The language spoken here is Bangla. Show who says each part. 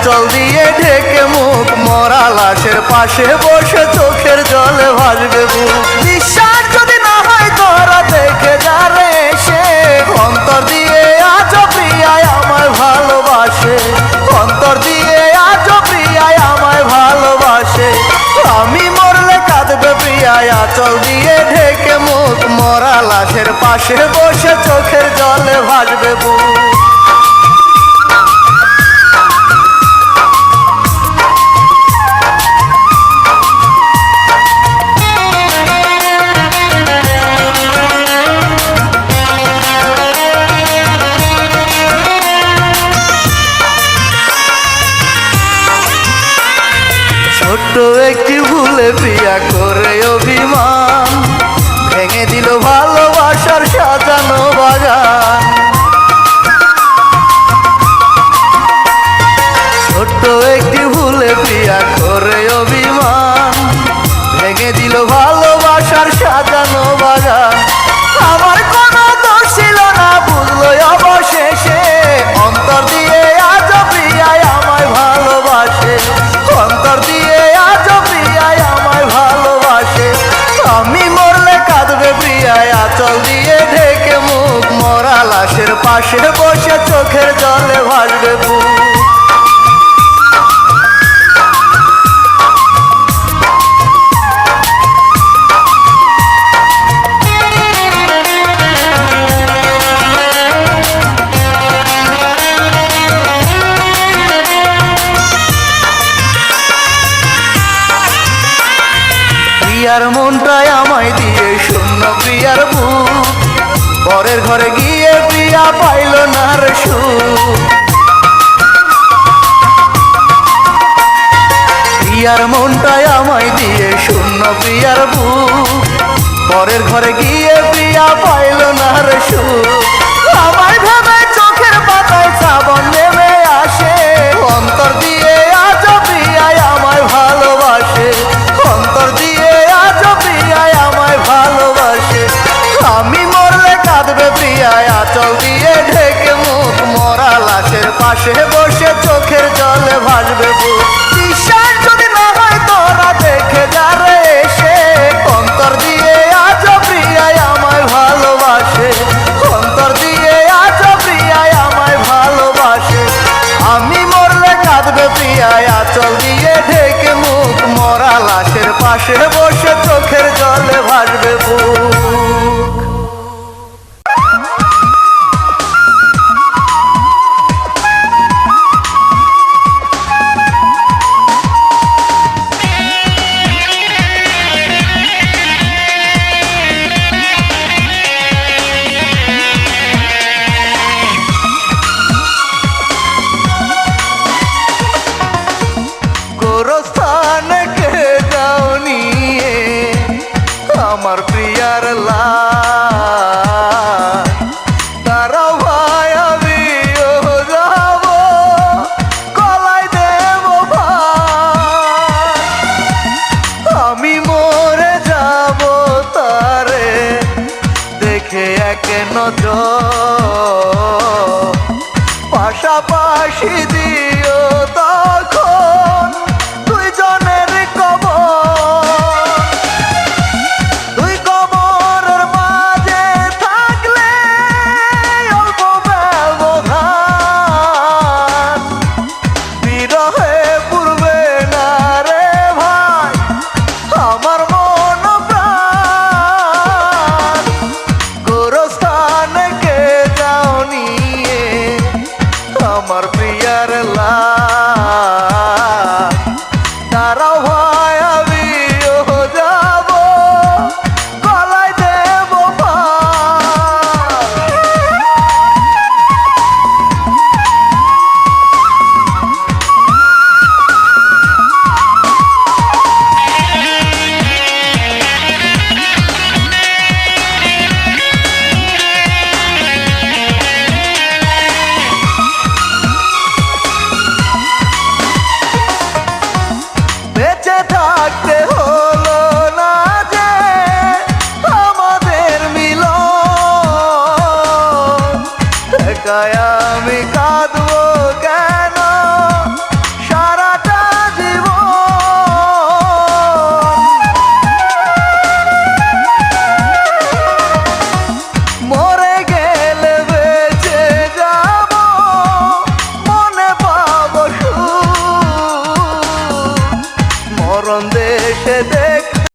Speaker 1: আঁচল দিয়ে ঢেকে মুখ, মরা লাশের পাশে বসে চোখের জলে ভাসবে বুক। বিশ্বাস যদি না হয় তোরা দেখে যা রে এসে, অন্তর দিয়ে আজও প্রিয়ায় আমায় ভালোবাসে, অন্তর দিয়ে আজও প্রিয়ায় আমায় ভালোবাসে। আমি মরলে কাঁদবে প্রিয়ায় আঁচল দিয়ে ঢেকে মুখ, মরা লাশের পাশে বসে চোখের জলে ভাসবে বুক। ছোট্ট একটি ভুলে প্রিয়া করে অভিমান, ভেঙে দিল ভালোবাসার সাজানো বাগান। ছোট্ট একটি ভুলে প্রিয়া করে অভিমান, ভেঙে দিল ভালোবাসার সাজানো বাগান। আমার কোনো দোষ ছিল না বুঝলো অবশেষে, অন্তর দিয়ে আজও প্রিয়ায় আমায় ভালোবাসে, অন্তর দিয়ে আজও প্রিয়ায় আমায় ভালোবাসে। আমি মরলে কাঁদবে প্রিয়ায় আঁচল দিয়ে ঢেকে মুখ, মরা লাশের পাশে বসে চোখের জলে ভাসবে বুক। প্রিয়ার মনটাই আমায় দিয়ে শূন্য প্রিয়ার বুক, পরের ঘরে গিয়ে প্রিয়া পাইল না রে সুখ। প্রিয়ার মনটাই আমায় দিয়ে শূন্য প্রিয়ার বুক, পরের ঘরে গিয়ে প্রিয়া পাইল না রে সুখ। আমায় ভেবে চোখের পাতায় শ্রাবণ নেমে আসে, অন্তর দিয়ে আজও প্রিয়ায় আমায় ভালোবাসে, অন্তর দিয়ে আজও প্রিয়ায় আমায় ভালোবাসে। আমি মরলে কাঁদবে প্রিয়ায় আঁচল দিয়ে ঢেকে মুখ, মরা লাশের পাশে বসে চোখের জলে ভাসবে বুক। বিশ্বাস যদি না হয় তোরা দেখে যা রে এসে, অন্তর দিয়ে আজও প্রিয়ায় আমায় ভালোবাসে, অন্তর দিয়ে আজও প্রিয়ায় আমায় ভালোবাসে। আমি মরলে কাঁদবে প্রিয়ায় আঁচল দিয়ে ঢেকে মুখ, মরা লাশের পাশে বসে চোখের জলে ভাসবে বুক। গোরস্থানে কে যাও নিয়ে আমার প্রিয়ার লাশ, তারাও ভাই আমিও যাব, গলায় দেব ভাই। আমি মরে যাব তারে দেখে এক নজর, পাশাপাশি